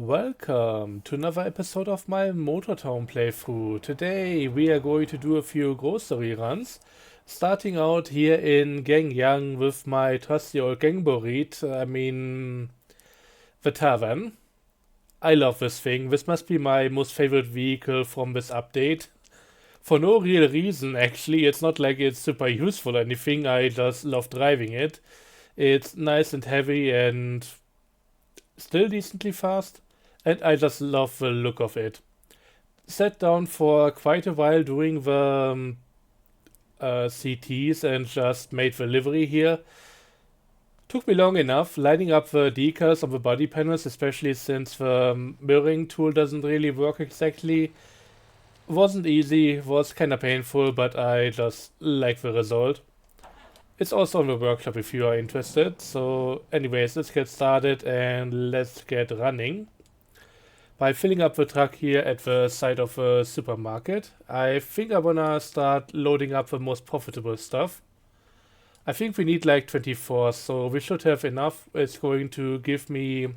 Welcome to another episode of my Motortown playthrough. Today we are going to do a few grocery runs, starting out here in Gangyang with my trusty old Gangborit, the Tavern. I love this thing. This must be my most favorite vehicle from this update. For no real reason, actually. It's not like it's super useful or anything, I just love driving it. It's nice and heavy and still decently fast, and I just love the look of it. Sat down for quite a while doing the CTs and just made the livery here. Took me long enough lining up the decals on the body panels, especially since the mirroring tool doesn't really work exactly. Wasn't easy, was kinda painful, but I just like the result. It's also in the workshop if you are interested. So anyways, let's get started and let's get running. By filling up the truck here at the side of the supermarket, I think I wanna start loading up the most profitable stuff. I think we need like 24, so we should have enough. It's going to give me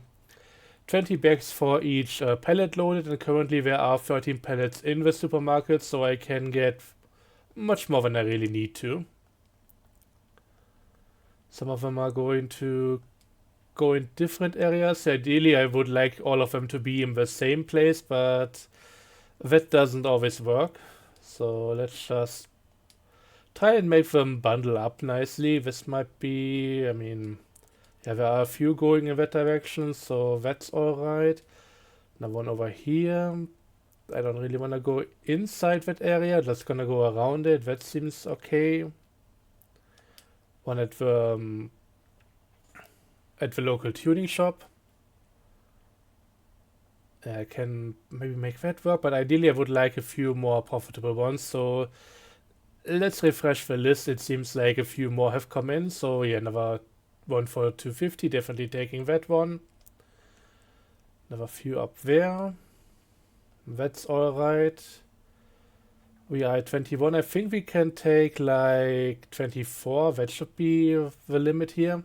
20 bags for each pallet loaded, and currently there are 13 pallets in the supermarket, so I can get much more than I really need to. Some of them are going to go in different areas. Ideally, I would like all of them to be in the same place, but that doesn't always work. So let's just try and make them bundle up nicely. This might be, yeah, there are a few going in that direction, so that's all right. Now one over here. I don't really want to go inside that area, just gonna go around it. That seems okay. One at the local tuning shop. I can maybe make that work, but ideally I would like a few more profitable ones. So let's refresh the list. It seems like a few more have come in. So yeah, another one for 250, definitely taking that one. Another few up there. That's all right. We are at 21. I think we can take like 24. That should be the limit here.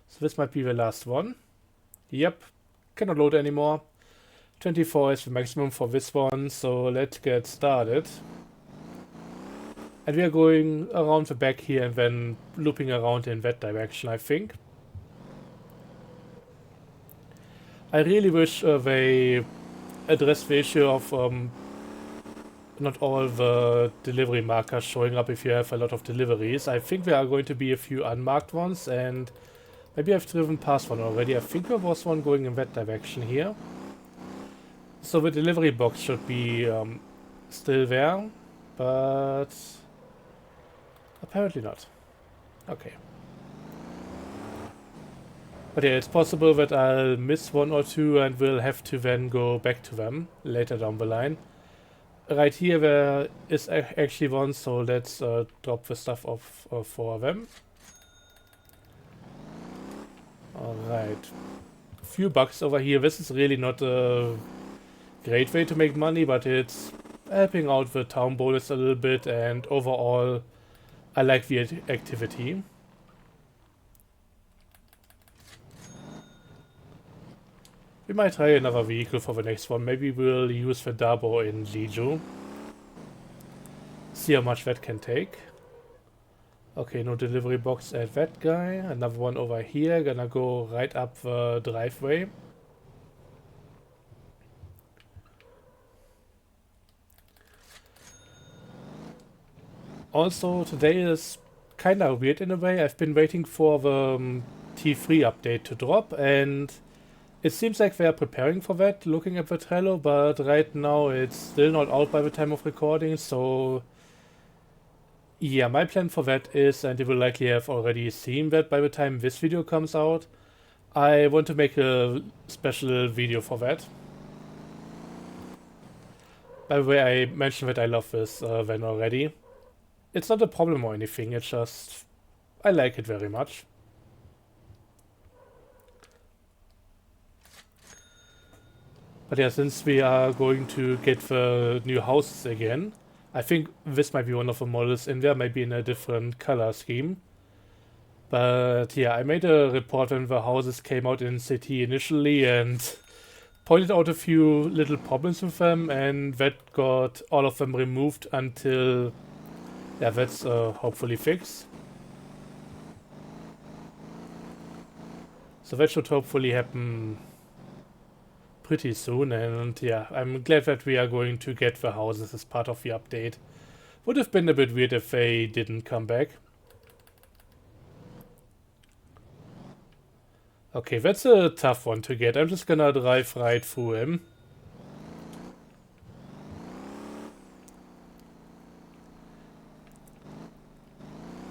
So this might be the last one. Yep, cannot load anymore. 24 is the maximum for this one, so let's get started. And we are going around the back here and then looping around in that direction, I think. I really wish they address the issue of not all the delivery markers showing up if you have a lot of deliveries. I think there are going to be a few unmarked ones, and maybe I've driven past one already. I think there was one going in that direction here. So the delivery box should be still there, but apparently not. Okay. But yeah, it's possible that I'll miss one or two and will have to then go back to them later down the line. Right here there is actually one, so let's drop the stuff off for them. Alright. A few bucks over here. This is really not a great way to make money, but it's helping out the town bonus a little bit, and overall I like the activity. We might try another vehicle for the next one. Maybe we'll use the Dabo in Jeju. See how much that can take. Okay, no delivery box at that guy. Another one over here. Gonna go right up the driveway. Also, today is kinda weird in a way. I've been waiting for the T3 update to drop, and it seems like they are preparing for that, looking at the Trello, but right now it's still not out by the time of recording, so yeah, my plan for that is, and you will likely have already seen that by the time this video comes out, I want to make a special video for that. By the way, I mentioned that I love this van already. It's not a problem or anything, it's just I like it very much. But yeah, since we are going to get the new houses again, I think this might be one of the models in there, maybe in a different color scheme. But yeah, I made a report when the houses came out in City initially, and pointed out a few little problems with them, and that got all of them removed until, yeah, that's hopefully fixed. So that should hopefully happen pretty soon, and yeah, I'm glad that we are going to get the houses as part of the update. Would have been a bit weird if they didn't come back. Okay, that's a tough one to get. I'm just gonna drive right through him.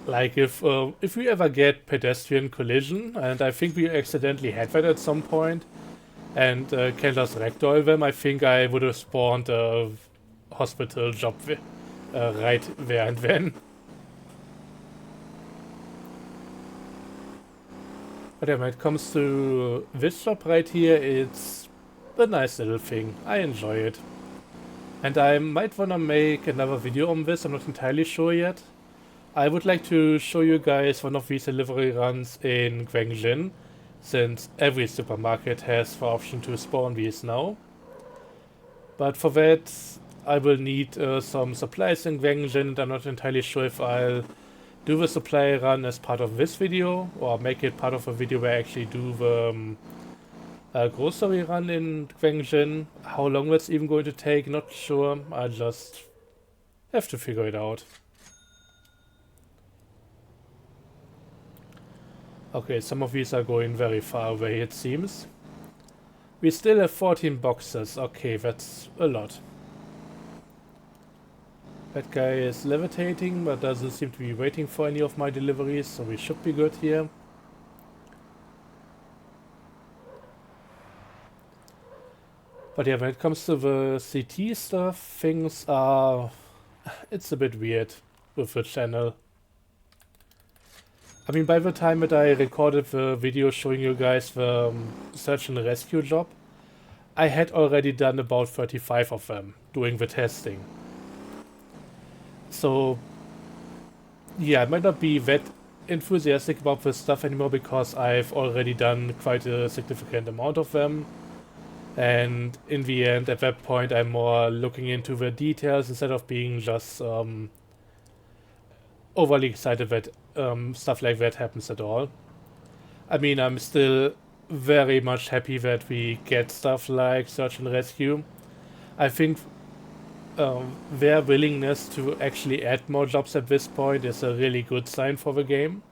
Like if we ever get pedestrian collision, and I think we accidentally had that at some point, and can just ragdoll them, I think I would have spawned a hospital job right there and then. But yeah, when it comes to this job right here, it's a nice little thing. I enjoy it. And I might wanna make another video on this, I'm not entirely sure yet. I would like to show you guys one of these delivery runs in Guangjin, since every supermarket has the option to spawn these now. But for that, I will need some supplies in Guangjin, and I'm not entirely sure if I'll do the supply run as part of this video, or make it part of a video where I actually do the grocery run in Guangjin. How long that's even going to take, not sure. I just have to figure it out. Okay, some of these are going very far away, it seems. We still have 14 boxes. Okay, that's a lot. That guy is levitating, but doesn't seem to be waiting for any of my deliveries, so we should be good here. But yeah, when it comes to the CT stuff, things are... it's a bit weird with the channel. I mean, by the time that I recorded the video showing you guys the search and rescue job, I had already done about 35 of them, doing the testing. So, yeah, I might not be that enthusiastic about this stuff anymore because I've already done quite a significant amount of them. And in the end, at that point, I'm more looking into the details instead of being just overly excited that stuff like that happens at all. I mean, I'm still very much happy that we get stuff like search and rescue. I think their willingness to actually add more jobs at this point is a really good sign for the game.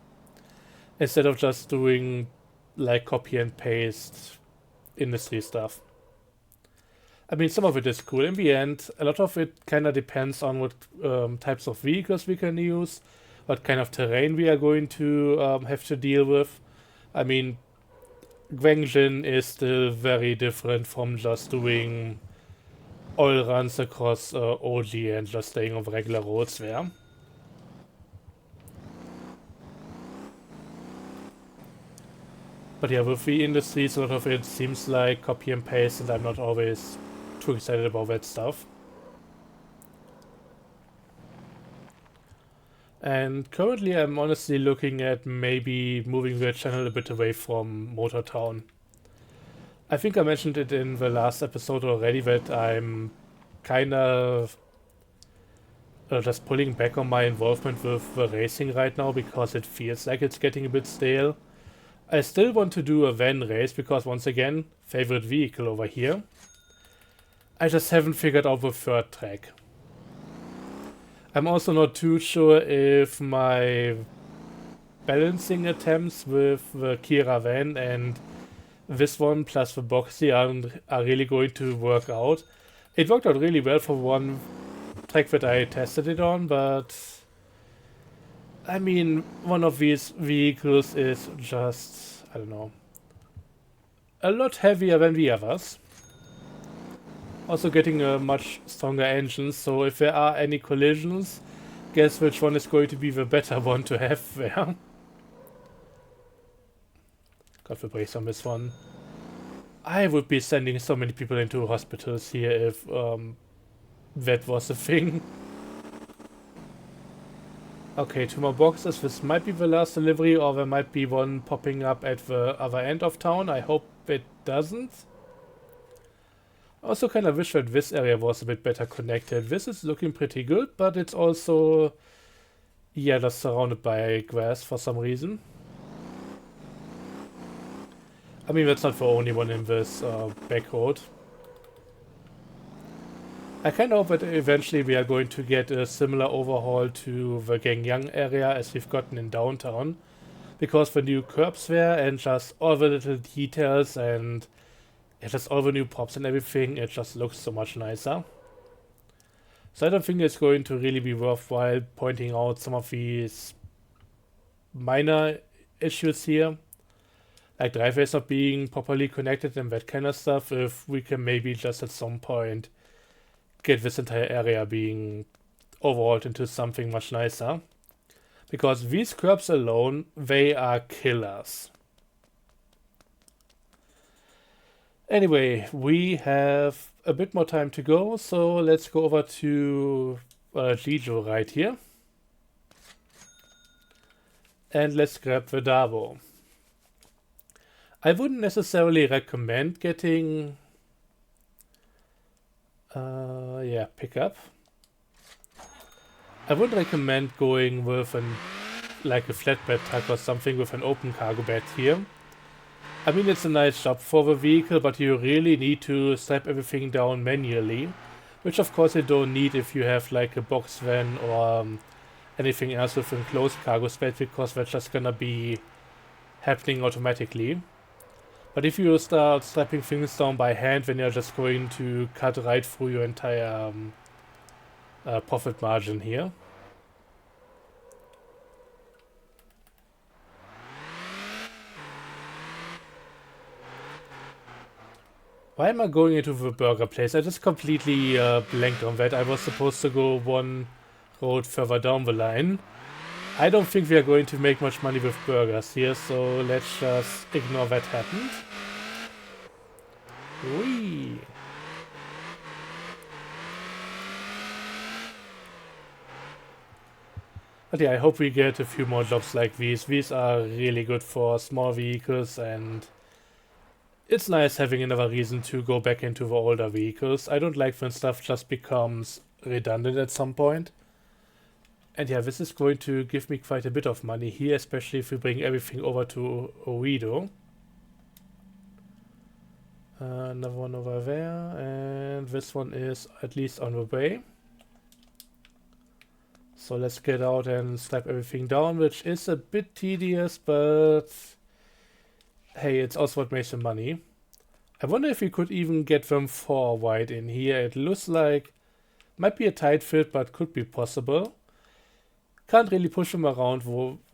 Instead of just doing like copy and paste industry stuff. I mean, some of it is cool. In the end, a lot of it kind of depends on what types of vehicles we can use, what kind of terrain we are going to have to deal with. I mean, Guangjin is still very different from just doing oil runs across OG and just staying on regular roads there. But yeah, with the industries, a lot of it seems like copy and paste, and I'm not always too excited about that stuff. And currently I'm honestly looking at maybe moving the channel a bit away from Motor Town. I think I mentioned it in the last episode already that I'm kind of just pulling back on my involvement with the racing right now because it feels like it's getting a bit stale. I still want to do a van race because, once again, favorite vehicle over here. I just haven't figured out the third track. I'm also not too sure if my balancing attempts with the Kira van and this one plus the Boxy are really going to work out. It worked out really well for one track that I tested it on, but I mean, one of these vehicles is just, I don't know, a lot heavier than the others. Also getting a much stronger engine, so if there are any collisions, guess which one is going to be the better one to have there. Got the brakes on this one. I would be sending so many people into hospitals here if that was a thing. Okay, 2 more boxes. This might be the last delivery, or there might be one popping up at the other end of town. I hope it doesn't. Also kind of wish that this area was a bit better connected. This is looking pretty good, but it's also, yeah, just surrounded by grass for some reason. I mean, that's not the only one in this back road. I kind of hope that eventually we are going to get a similar overhaul to the Gangyang area as we've gotten in downtown. Because the new curbs there and just all the little details and just all the new props and everything, it just looks so much nicer. So I don't think it's going to really be worthwhile pointing out some of these minor issues here. Like driveways not being properly connected and that kind of stuff, if we can maybe just at some point get this entire area being overhauled into something much nicer. Because these curbs alone, they are killers. Anyway, we have a bit more time to go, so let's go over to Jijo right here. And let's grab the Dabo. I wouldn't necessarily recommend getting pickup. I would recommend going with a flatbed truck or something with an open cargo bed here. I mean, it's a nice job for the vehicle, but you really need to strap everything down manually, which of course you don't need if you have like a box van or anything else with enclosed cargo space, because that's just gonna be happening automatically. But if you start strapping things down by hand, then you're just going to cut right through your entire profit margin here. Why am I going into the burger place? I just completely blanked on that. I was supposed to go one road further down the line. I don't think we are going to make much money with burgers here, so let's just ignore that happened. Whee! But yeah, I hope we get a few more jobs like these. These are really good for small vehicles, and it's nice having another reason to go back into the older vehicles. I don't like when stuff just becomes redundant at some point. And yeah, this is going to give me quite a bit of money here, especially if we bring everything over to Oedo. Another one over there, and this one is at least on the way. So let's get out and slap everything down, which is a bit tedious, but hey, it's also what makes the money. I wonder if we could even get them 4 wide in here. It looks like might be a tight fit, but could be possible. Can't really push them around.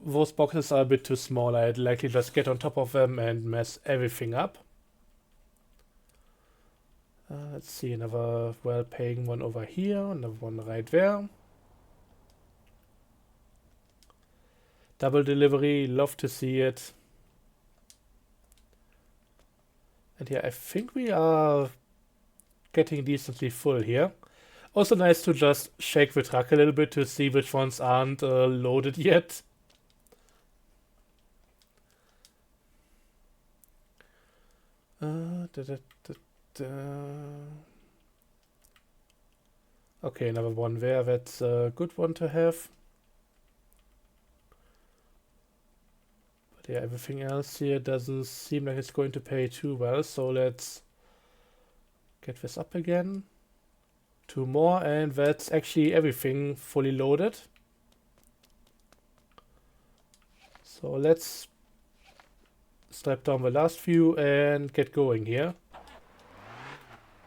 Those boxes are a bit too small. I'd likely just get on top of them and mess everything up. Let's see, another well-paying one over here, another one right there. Double delivery, love to see it. And yeah, I think we are getting decently full here. Also nice to just shake the truck a little bit to see which ones aren't loaded yet. Okay, another one there. That's a good one to have. But yeah, everything else here doesn't seem like it's going to pay too well. So let's get this up again. 2 more, and that's actually everything fully loaded. So let's strap down the last few and get going here.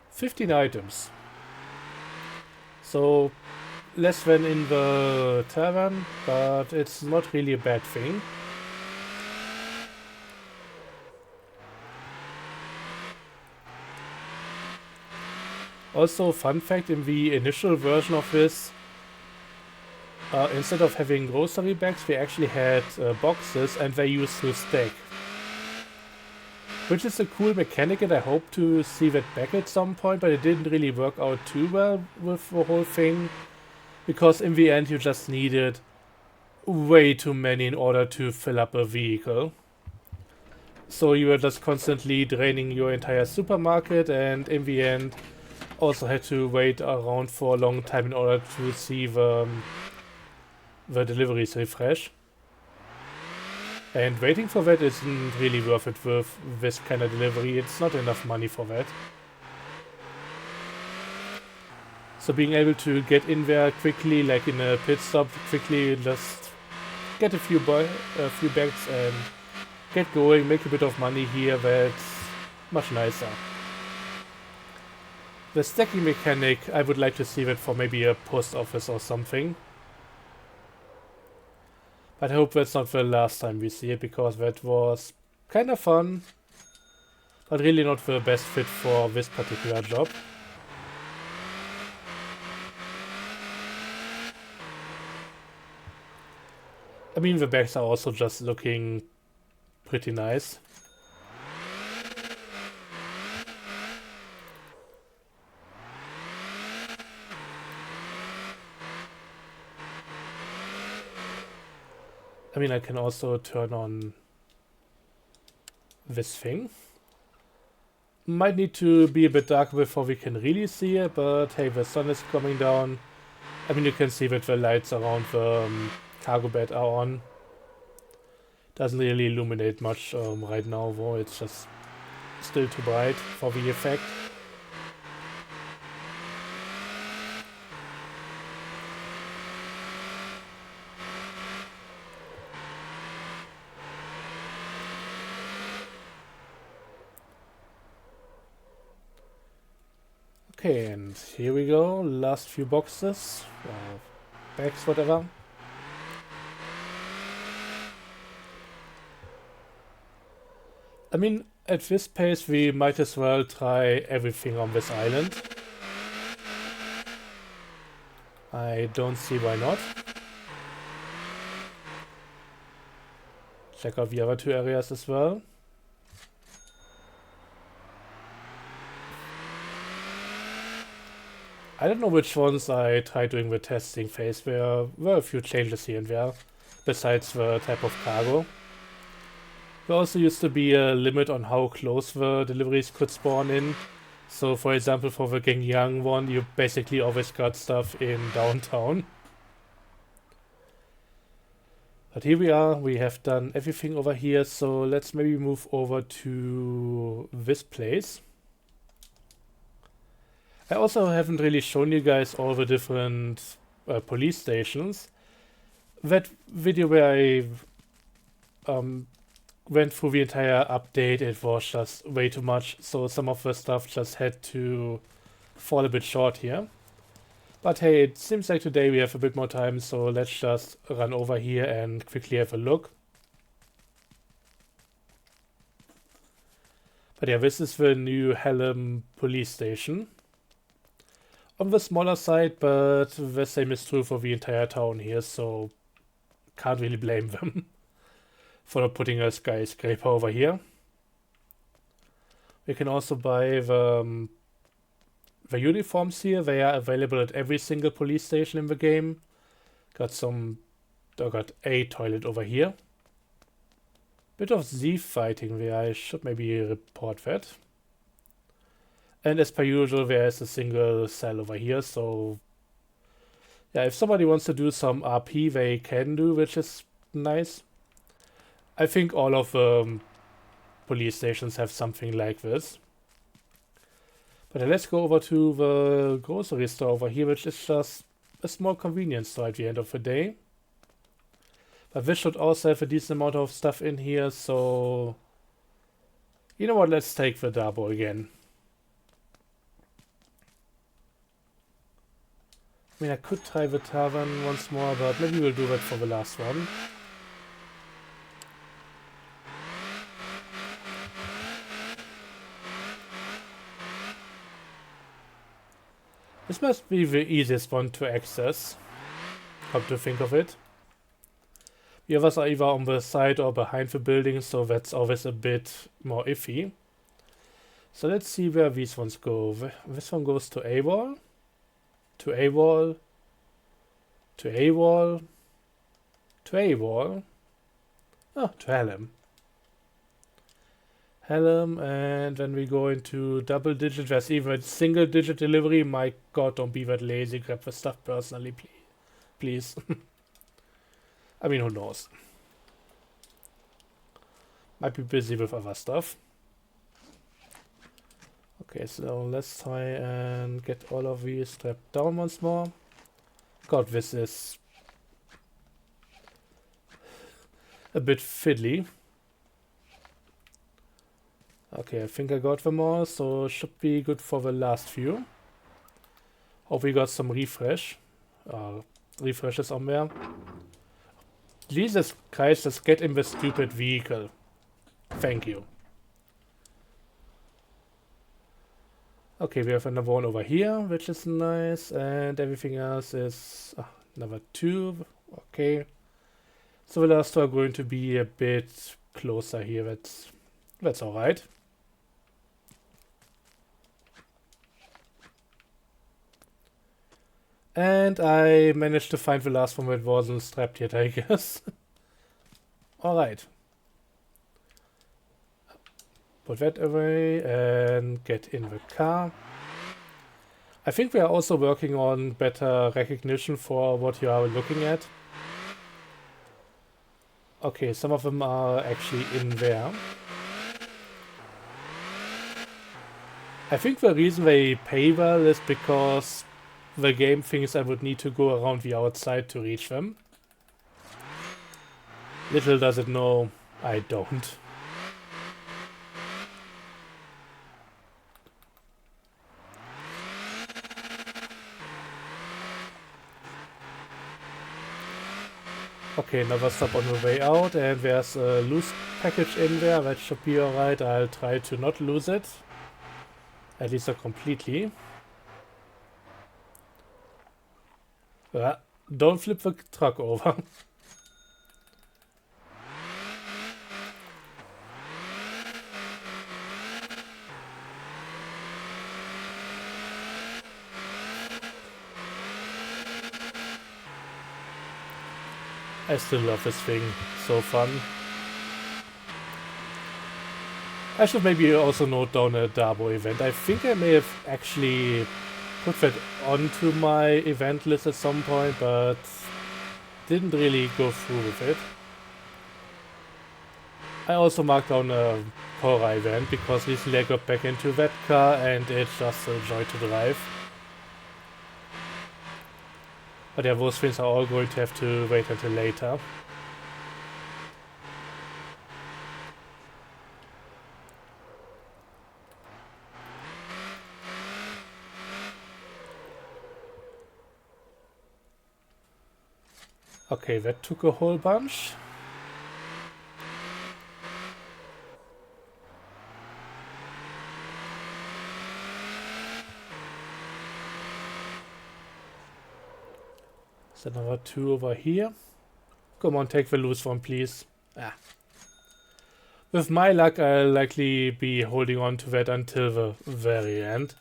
15 items. So less than in the tavern, but it's not really a bad thing. Also, fun fact, in the initial version of this, instead of having grocery bags, we actually had boxes, and they used to stack. Which is a cool mechanic, and I hope to see that back at some point, but it didn't really work out too well with the whole thing. Because in the end you just needed way too many in order to fill up a vehicle. So you were just constantly draining your entire supermarket, and in the end Also had to wait around for a long time in order to see the deliveries refresh. And waiting for that isn't really worth it with this kind of delivery. It's not enough money for that. So being able to get in there quickly, like in a pit stop, quickly just get a few bags and get going, make a bit of money here, that's much nicer. The stacking mechanic, I would like to see that for maybe a post office or something. But I hope that's not the last time we see it, because that was kind of fun, but really not the best fit for this particular job. I mean, the bags are also just looking pretty nice. I mean, I can also turn on this thing. Might need to be a bit darker before we can really see it, but hey, the sun is coming down. I mean, you can see that the lights around the cargo bed are on. Doesn't really illuminate much right now, though. It's just still too bright for the effect. Okay, and here we go. Last few boxes. Bags, whatever. I mean, at this pace, we might as well try everything on this island. I don't see why not. Check out the other two areas as well. I don't know which ones I tried during the testing phase. There were a few changes here and there, besides the type of cargo. There also used to be a limit on how close the deliveries could spawn in. So for example, for the Gengyang one, you basically always got stuff in downtown. But here we are, we have done everything over here, so let's maybe move over to this place. I also haven't really shown you guys all the different police stations. That video where I went through the entire update, it was just way too much, so some of the stuff just had to fall a bit short here. But hey, it seems like today we have a bit more time, so let's just run over here and quickly have a look. But yeah, this is the new Hallam police station. On the smaller side, but the same is true for the entire town here, so can't really blame them for not putting a skyscraper over here. We can also buy the uniforms here. They are available at every single police station in the game. Got a toilet over here. Bit of Z fighting there. I should maybe report that. And as per usual, there is a single cell over here. So yeah, if somebody wants to do some RP, they can do, which is nice. I think all of the police stations have something like this. But let's go over to the grocery store over here, which is just a small convenience store at the end of the day. But this should also have a decent amount of stuff in here, so... You know what, let's take the Dabo again. I mean, I could try the tavern once more, but maybe we'll do that for the last one. This must be the easiest one to access, come to think of it. The others are either on the side or behind the building, so that's always a bit more iffy. So let's see where these ones go. This one goes to A-Wall, to A-Wall, to A-Wall, to A-Wall, oh, to Hallam. Helm, and when we go into double digit, there's even single digit delivery. My god, don't be that lazy. Grab the stuff personally, please. I mean, who knows? Might be busy with other stuff. Okay, so let's try and get all of these strapped down once more. God, this is a bit fiddly. Okay, I think I got them all, so should be good for the last few. Hope we got some refreshes on there. Jesus Christ, just get in the stupid vehicle. Thank you. Okay, we have another one over here, which is nice, and everything else is another 2. Okay. So the last two are going to be a bit closer here. That's alright. And I managed to find the last one that wasn't strapped yet, I guess. Alright. Put that away and get in the car. I think we are also working on better recognition for what you are looking at. Okay, some of them are actually in there. I think the reason they pay well is because the game thinks I would need to go around the outside to reach them. Little does it know, I don't. Okay, another stop on the way out, and there's a loose package in there. That should be alright. I'll try to not lose it. At least not completely. Don't flip the truck over. I still love this thing. So fun. I should maybe also note down a Dabo event. I think I may have actually put that onto my event list at some point, but didn't really go through with it. I also marked down a Cora event because recently I got back into that car and it's just a joy to drive. But yeah, those things are all going to have to wait until later. Okay, that took a whole bunch. There's another 2 over here. Come on, take the loose one, please. With my luck, I'll likely be holding on to that until the very end.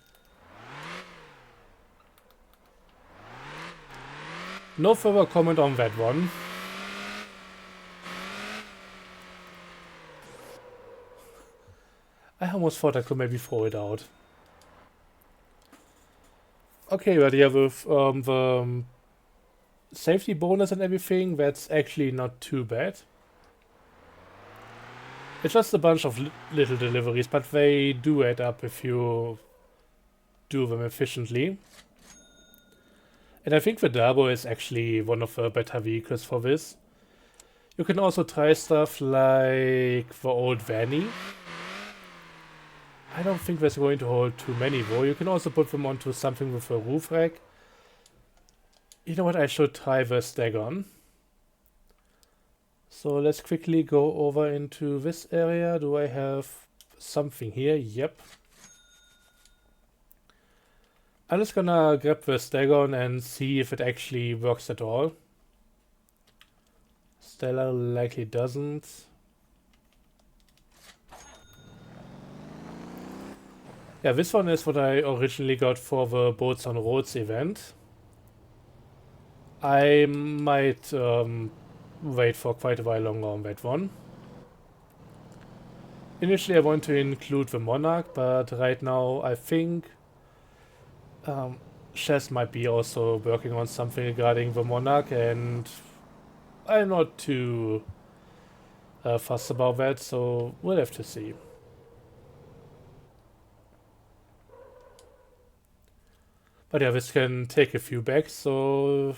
No further comment on that one. I almost thought I could maybe throw it out. Okay, but yeah, with the safety bonus and everything, that's actually not too bad. It's just a bunch of little deliveries, but they do add up if you do them efficiently. And I think the Dabo is actually one of the better vehicles for this. You can also try stuff like the old Vanny. I don't think that's going to hold too many though. You can also put them onto something with a roof rack. You know what, I should try the Stagon. So let's quickly go over into this area. Do I have something here? Yep. I'm just gonna grab the Stagon and see if it actually works at all. Stellar likely doesn't. Yeah, this one is what I originally got for the Boats on Roads event. I might wait for quite a while longer on that one. Initially I want to include the Monarch, but right now I think Chess might be also working on something regarding the Monarch, and I'm not too fussed about that, so we'll have to see. But yeah, this can take a few back, so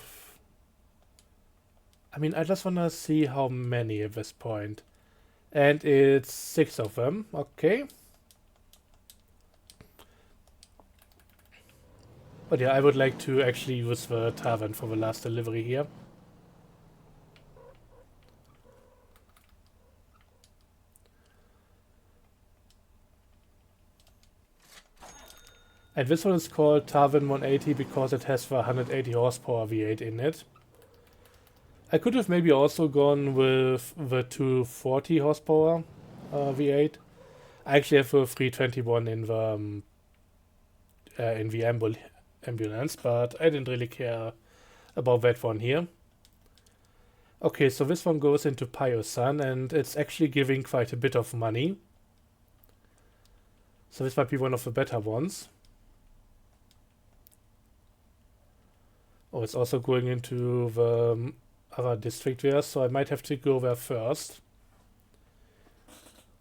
I mean, I just want to see how many at this point. And it's 6 of them, okay. But yeah, I would like to actually use the tavern for the last delivery here. And this one is called Tavern 180 because it has the 180 horsepower V8 in it. I could have maybe also gone with the 240 horsepower V8. I actually have a 321 in the ambulance, but I didn't really care about that one here. Okay, so this one goes into Pio-san, and it's actually giving quite a bit of money. So this might be one of the better ones. Oh, it's also going into the other district there, so I might have to go there first.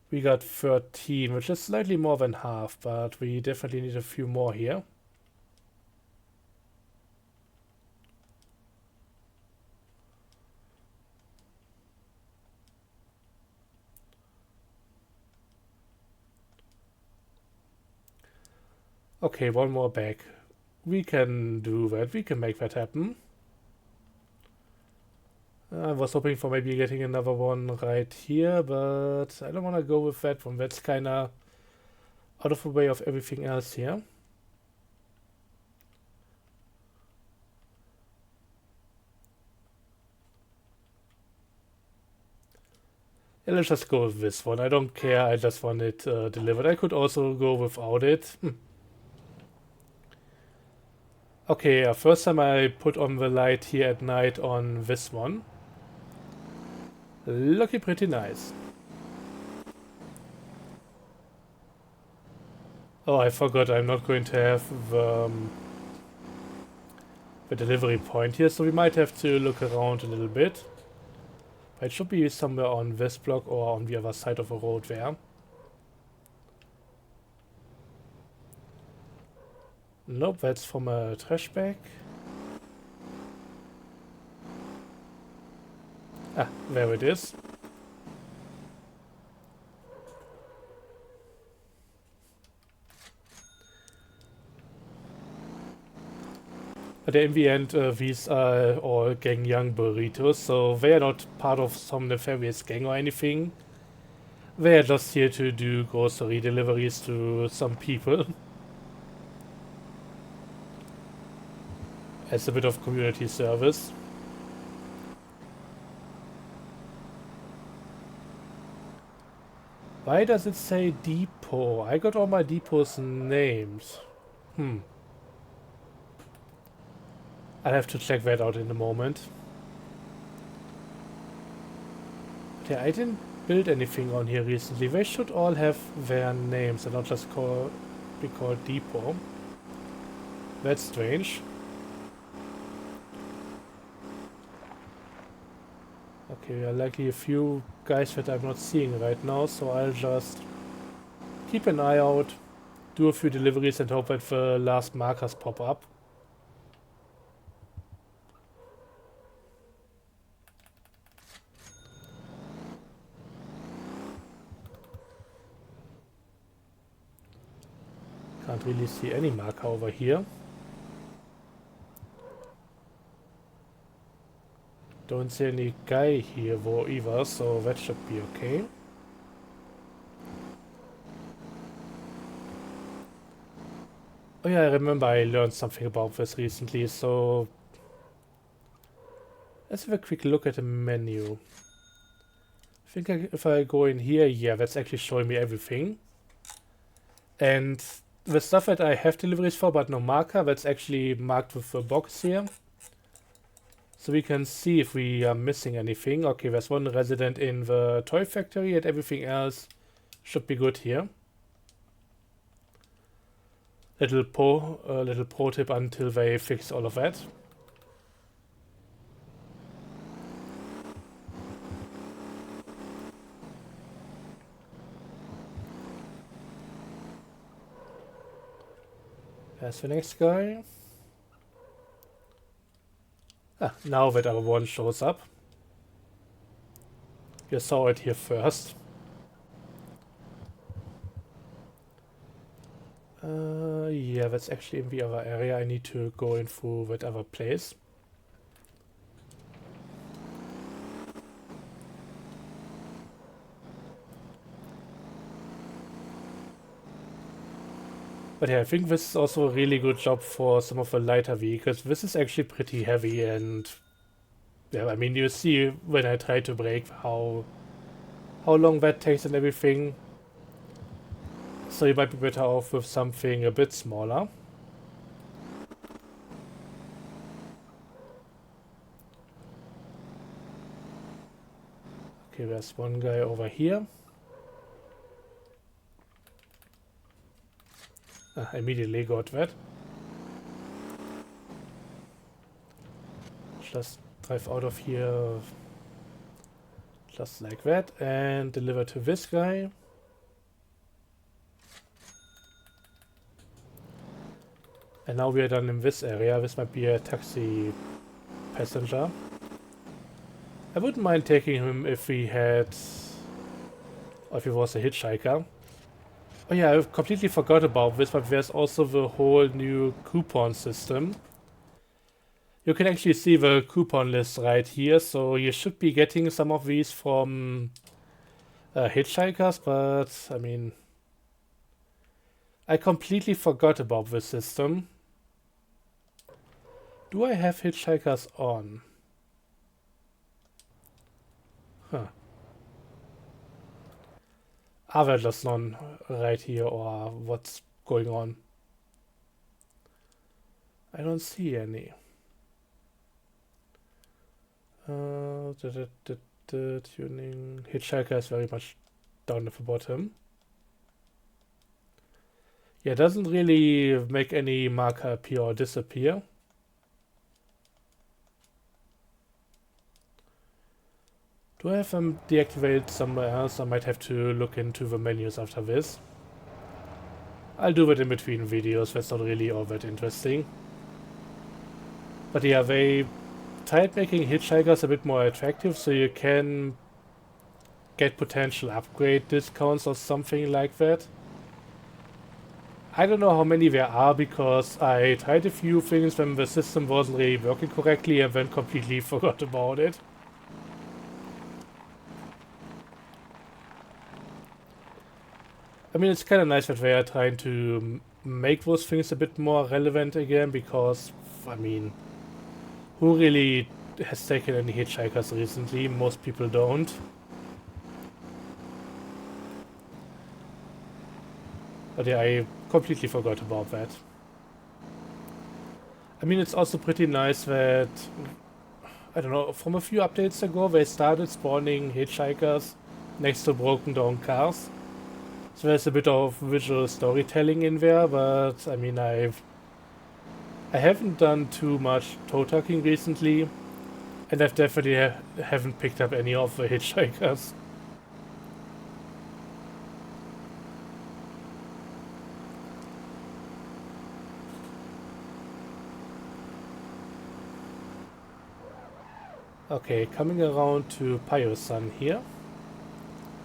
We got 13, which is slightly more than half, but we definitely need a few more here. Okay, one more back. We can do that. We can make that happen. I was hoping for maybe getting another one right here, but I don't want to go with that one. That's kind of out of the way of everything else here. Yeah, let's just go with this one. I don't care. I just want it delivered. I could also go without it. Okay, first time I put on the light here at night on this one. Looking pretty nice. Oh, I forgot I'm not going to have the delivery point here, so we might have to look around a little bit. But it should be somewhere on this block or on the other side of the road there. Nope, that's from a trash bag. Ah, there it is. But in the end, these are all Gang Young burritos, so they are not part of some nefarious gang or anything. They are just here to do grocery deliveries to some people. As a bit of community service. Why does it say depot? I got all my depots names. I'll have to check that out in a moment. But yeah, I didn't build anything on here recently. They should all have their names and not just be called depot. That's strange. Okay, there are likely a few guys that I'm not seeing right now, so I'll just keep an eye out, do a few deliveries and hope that the last markers pop up. Can't really see any marker over here. Don't see any guy here though either, so that should be okay. Oh yeah, I remember I learned something about this recently, so let's have a quick look at the menu. I think if I go in here, yeah, that's actually showing me everything. And the stuff that I have deliveries for but no marker, that's actually marked with a box here. So we can see if we are missing anything. Okay, there's one resident in the toy factory and everything else Should be good here. Little pro tip until they fix all of that. There's the next guy. Now that our one shows up. You saw it here first. Yeah, that's actually in the other area. I need to go in through that other place. But yeah, I think this is also a really good job for some of the lighter vehicles. This is actually pretty heavy, and yeah, I mean, you see when I try to brake how long that takes and everything. So you might be better off with something a bit smaller. Okay, there's one guy over here. I immediately got that. Just drive out of here just like that and deliver to this guy. And now we are done in this area. This might be a taxi passenger. I wouldn't mind taking him if he had... or if he was a hitchhiker. Oh yeah, I completely forgot about this, but there's also the whole new coupon system. You can actually see the coupon list right here, so you should be getting some of these from hitchhikers, but I mean... I completely forgot about this system. Do I have hitchhikers on? Huh. Are there just none right here, or what's going on? I don't see any. Tuning. Hitchhiker is very much down at the bottom. Yeah, it doesn't really make any marker appear or disappear. Do I have them deactivated somewhere else? I might have to look into the menus after this. I'll do that in between videos, that's not really all that interesting. But yeah, they tried making hitchhikers a bit more attractive, so you can get potential upgrade discounts or something like that. I don't know how many there are, because I tried a few things when the system wasn't really working correctly and then completely forgot about it. I mean, it's kind of nice that they are trying to make those things a bit more relevant again, because, I mean, who really has taken any hitchhikers recently? Most people don't. But yeah, I completely forgot about that. I mean, it's also pretty nice that, I don't know, from a few updates ago, they started spawning hitchhikers next to broken down cars. So there's a bit of visual storytelling in there, but I mean, I haven't done too much toe tucking recently, and I've definitely haven't picked up any of the hitchhikers. Okay, coming around to Pio-san here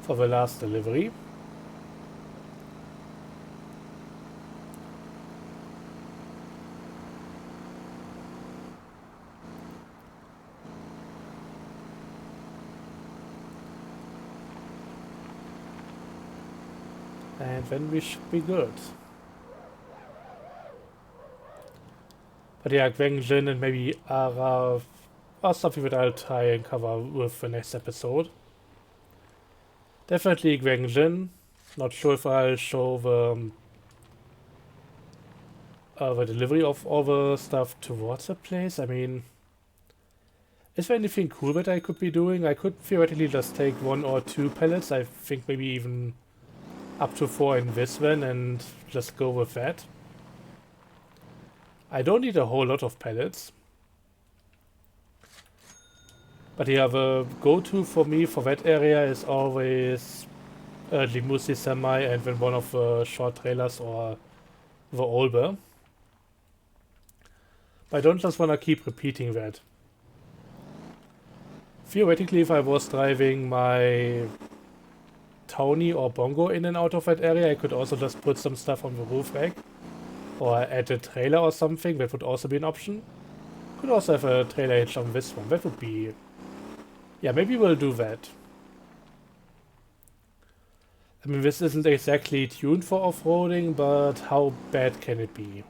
for the last delivery. And then we should be good. But yeah, Guang Jin and maybe Ara are something that I'll try and cover with the next episode. Definitely Guang Jin. Not sure if I'll show the delivery of all the stuff towards the place. I mean, is there anything cool that I could be doing? I could theoretically just take 1 or 2 pallets. I think maybe even up to 4 in this van and just go with that. I don't need a whole lot of pallets. But yeah, the go-to for me for that area is always Limusi Semi and then one of the short trailers or the Olber. But I don't just want to keep repeating that. Theoretically, if I was driving my Townie or Bongo in and out of that area, I could also just put some stuff on the roof rack. Or add a trailer or something, that would also be an option. Could also have a trailer hitch on this one, that would be... Yeah, maybe we'll do that. I mean, this isn't exactly tuned for off-roading, but how bad can it be?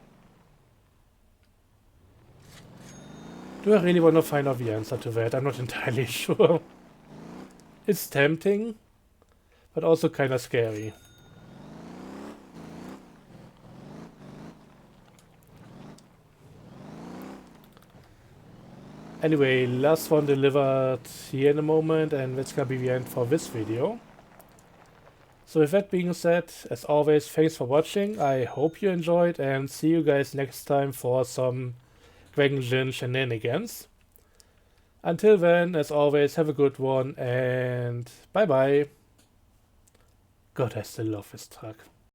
Do I really want to find out the answer to that? I'm not entirely sure. It's tempting, but also kind of scary. Anyway, last one delivered here in a moment, and that's gonna be the end for this video. So with that being said, as always, thanks for watching, I hope you enjoyed, and see you guys next time for some Dragon Gin shenanigans. Until then, as always, have a good one, and bye bye. God, I still love this truck.